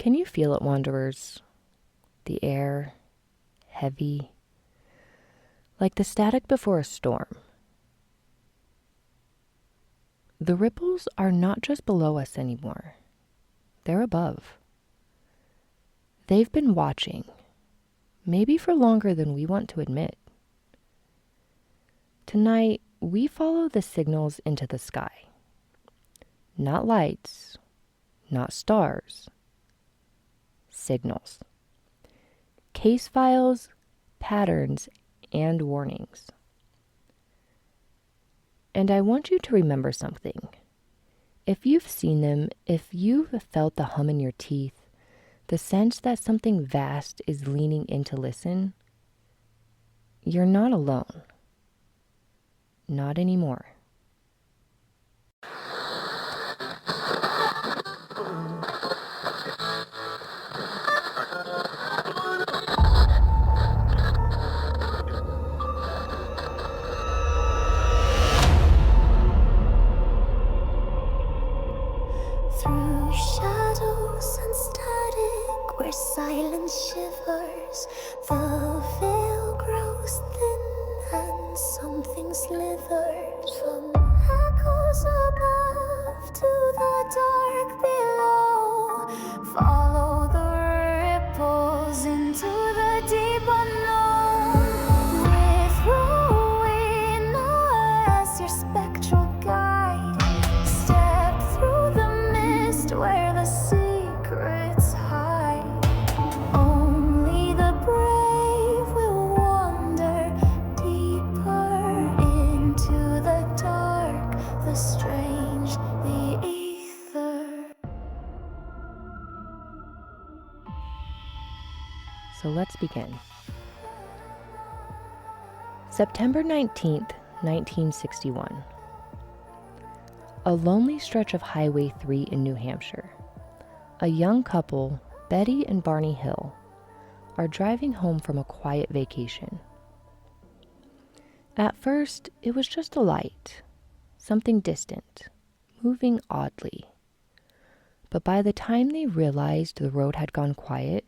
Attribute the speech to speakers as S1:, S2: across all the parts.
S1: Can you feel it, wanderers? The air, heavy, like the static before a storm. The ripples are not just below us anymore. They're above. They've been watching, maybe for longer than we want to admit. Tonight, we follow the signals into the sky. Not lights, not stars. Signals. Case files, patterns, and warnings. And I want you to remember something. If you've seen them, if you've felt the hum in your teeth, the sense that something vast is leaning in to listen, you're not alone. Not anymore.
S2: Through shadows and static, where silence shivers, the veil grows thin and something slithers. From echoes above to the dark below, follow the ripples into the deep unknown. With Rowena as your spectral guide, step through the mist where the secrets hide. Only the brave will wander deeper into the dark, the strange, the ether.
S1: So let's begin. September 19th, 1961. A lonely stretch of Highway 3 in New Hampshire. A young couple, Betty and Barney Hill, are driving home from a quiet vacation. At first, it was just a light, something distant, moving oddly. But by the time they realized the road had gone quiet,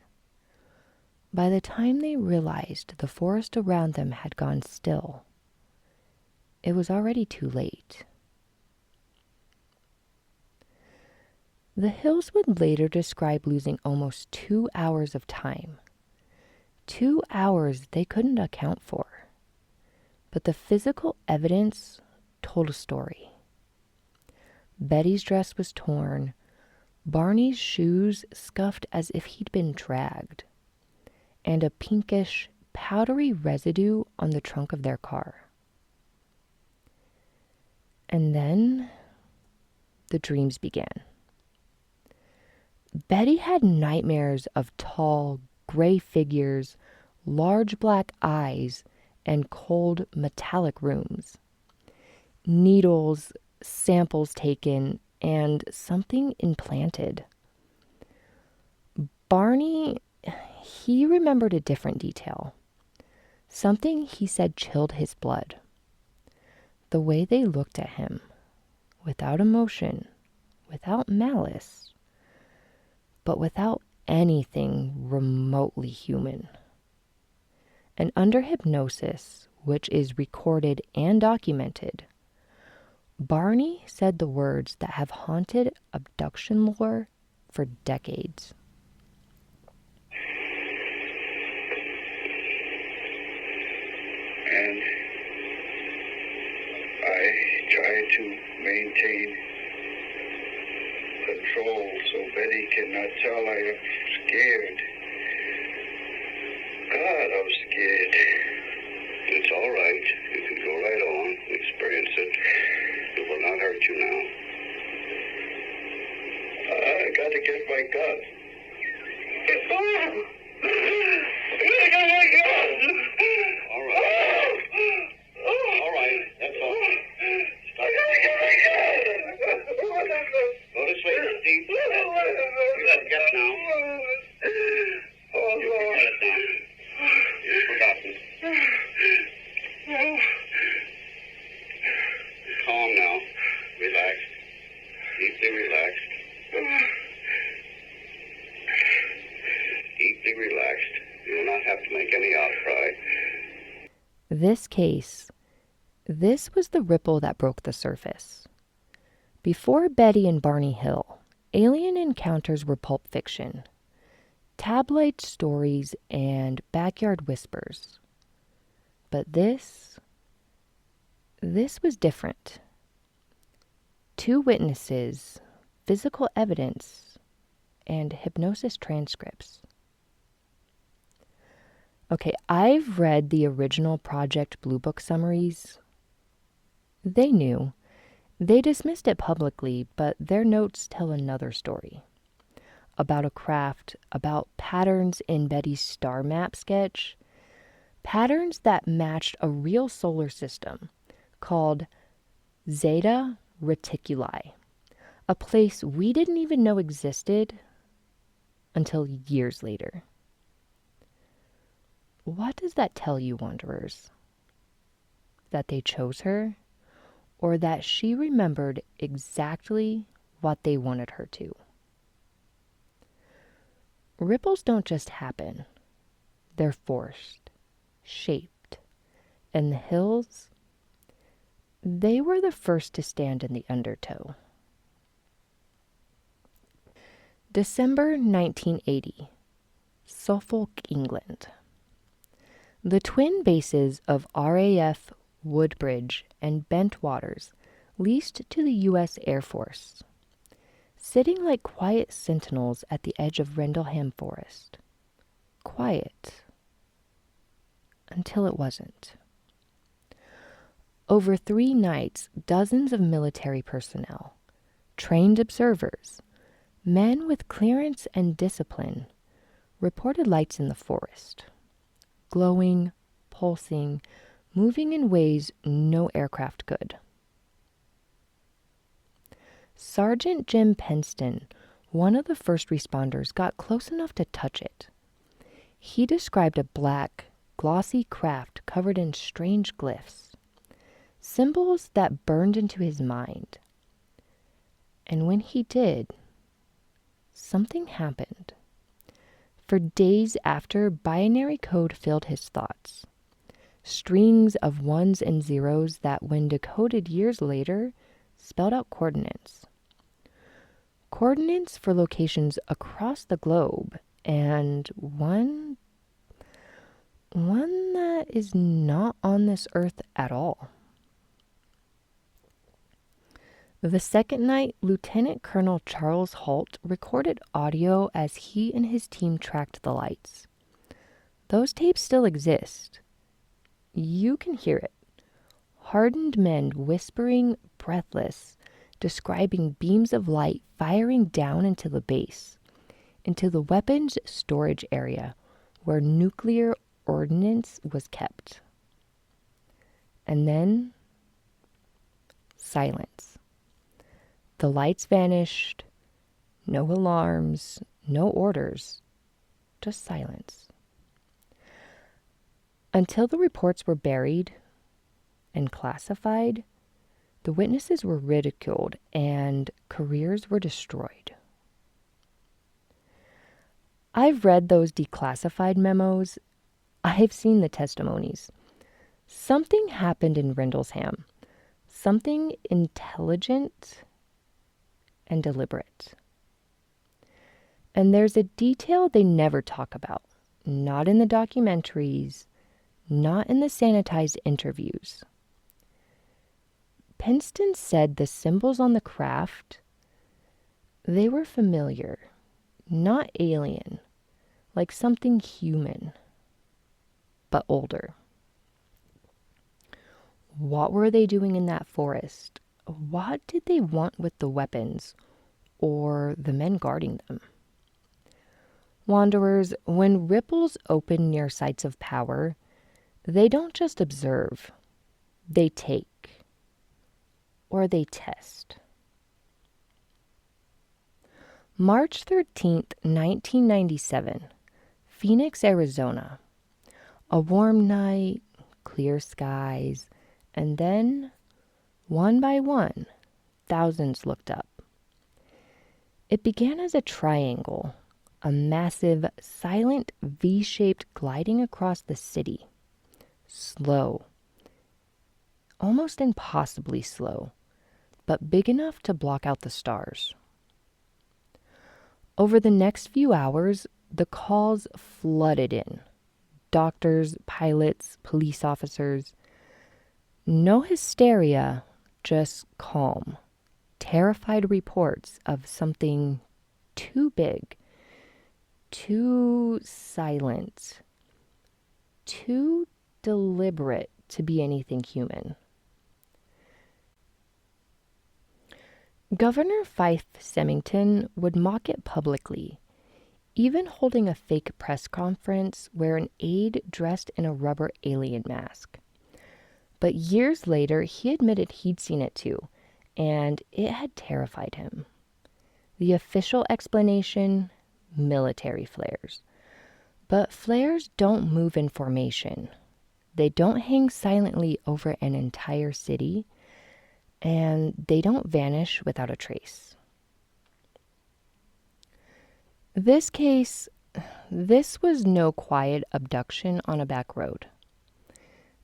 S1: by the time they realized the forest around them had gone still, it was already too late. The Hills would later describe losing almost 2 hours of time. 2 hours they couldn't account for. But the physical evidence told a story. Betty's dress was torn, Barney's shoes scuffed as if he'd been dragged, and a pinkish, powdery residue on the trunk of their car. And then the dreams began. Betty had nightmares of tall, gray figures, large black eyes, and cold, metallic rooms. Needles, samples taken, and something implanted. Barney, he remembered a different detail. Something he said chilled his blood. The way they looked at him, without emotion, without malice, but without anything remotely human. And under hypnosis, which is recorded and documented, Barney said the words that have haunted abduction lore for decades.
S3: And I try to maintain control so Betty cannot tell I am scared. God, I'm scared. It's all right. You can go right on, experience it. It will not hurt you now. I got to get my gun. I gotta get my gun. All right. All right. That's all. Stop. I gotta get my gun. Go to sleep, Steve. You got to get now. You forgot it now. You've forgotten. Calm now. Relaxed. Deeply relaxed.
S1: This case, this was the ripple that broke the surface. Before Betty and Barney Hill, alien encounters were pulp fiction, tabloid stories, and backyard whispers. But this was different. 2 witnesses, physical evidence, and hypnosis transcripts. Okay, I've read the original Project Blue Book summaries. They knew. They dismissed it publicly, but their notes tell another story. About a craft, about patterns in Betty's star map sketch, patterns that matched a real solar system called Zeta Reticuli, a place we didn't even know existed until years later. What does that tell you, wanderers? That they chose her, or that she remembered exactly what they wanted her to? Ripples don't just happen. They're forced, shaped, and the hills, they were the first to stand in the undertow. December 1980, Suffolk, England. The twin bases of RAF Woodbridge and Bentwaters leased to the U.S. Air Force, sitting like quiet sentinels at the edge of Rendlesham Forest. Quiet. Until it wasn't. Over 3 nights, dozens of military personnel, trained observers, men with clearance and discipline, reported lights in the forest. Glowing, pulsing, moving in ways no aircraft could. Sergeant Jim Penston, one of the first responders, got close enough to touch it. He described a black, glossy craft covered in strange glyphs, symbols that burned into his mind. And when he did, something happened. For days after, binary code filled his thoughts. Strings of 1s and 0s that, when decoded years later, spelled out coordinates. Coordinates for locations across the globe, and one that is not on this earth at all. The second night, Lieutenant Colonel Charles Holt recorded audio as he and his team tracked the lights. Those tapes still exist. You can hear it. Hardened men whispering, breathless, describing beams of light firing down into the base, into the weapons storage area where nuclear ordnance was kept. And then, silence. The lights vanished, no alarms, no orders, just silence. Until the reports were buried and classified, the witnesses were ridiculed and careers were destroyed. I've read those declassified memos. I've seen the testimonies. Something happened in Rendlesham, something intelligent and deliberate. And there's a detail they never talk about, not in the documentaries, not in the sanitized interviews. Penston said the symbols on the craft, they were familiar, not alien, like something human, but older. What were they doing in that forest? What did they want with the weapons or the men guarding them? Wanderers, when ripples open near sites of power, they don't just observe, they take, or they test. March 13th, 1997, Phoenix, Arizona. A warm night, clear skies, and then, one by one, thousands looked up. It began as a triangle, a massive, silent V-shaped gliding across the city, slow, almost impossibly slow, but big enough to block out the stars. Over the next few hours, the calls flooded in. Doctors, pilots, police officers. No hysteria, just calm, terrified reports of something too big, too silent, too deliberate to be anything human. Governor Fife Symington would mock it publicly, even holding a fake press conference where an aide dressed in a rubber alien mask. But years later, he admitted he'd seen it too, and it had terrified him. The official explanation, military flares. But flares don't move in formation. They don't hang silently over an entire city, and they don't vanish without a trace. This was no quiet abduction on a back road.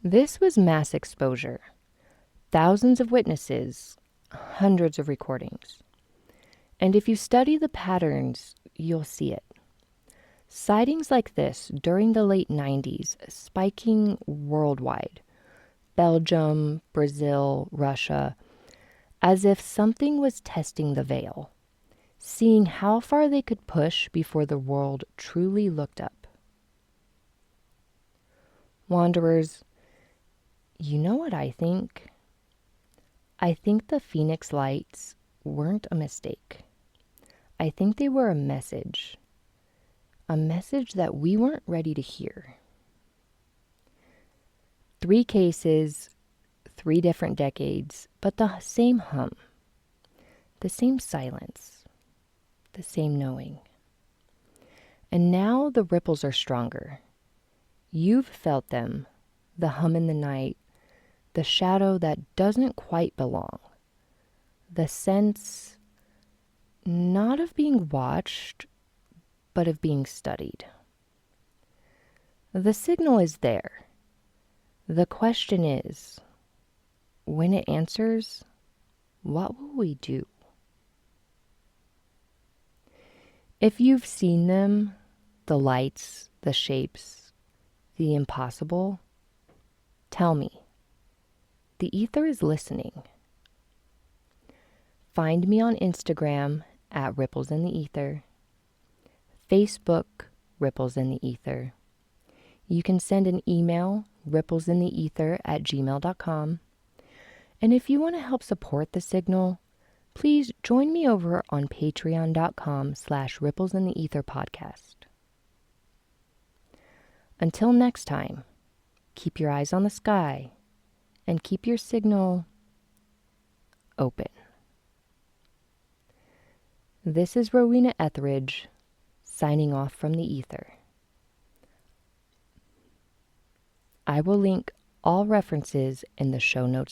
S1: This was mass exposure. Thousands of witnesses, hundreds of recordings. And if you study the patterns, you'll see it. Sightings like this during the late 90s, spiking worldwide. Belgium, Brazil, Russia, as if something was testing the veil, seeing how far they could push before the world truly looked up. Wanderers, you know what I think? I think the Phoenix Lights weren't a mistake. I think they were a message that we weren't ready to hear. 3 cases, 3 different decades, but the same hum, the same silence, the same knowing. And now the ripples are stronger. You've felt them, the hum in the night, the shadow that doesn't quite belong, the sense not of being watched, but of being studied. The signal is there. The question is, when it answers, what will we do? If you've seen them, the lights, the shapes, the impossible, tell me. The ether is listening. Find me on Instagram at Ripples in the Ether, Facebook, Ripples in the Ether. You can send an email, ripplesintheether@gmail.com. And if you want to help support the signal, please join me over on patreon.com/ripplesintheetherpodcast. Until next time, keep your eyes on the sky and keep your signal open. This is Rowena Etheridge, signing off from the ether. I will link all references in the show notes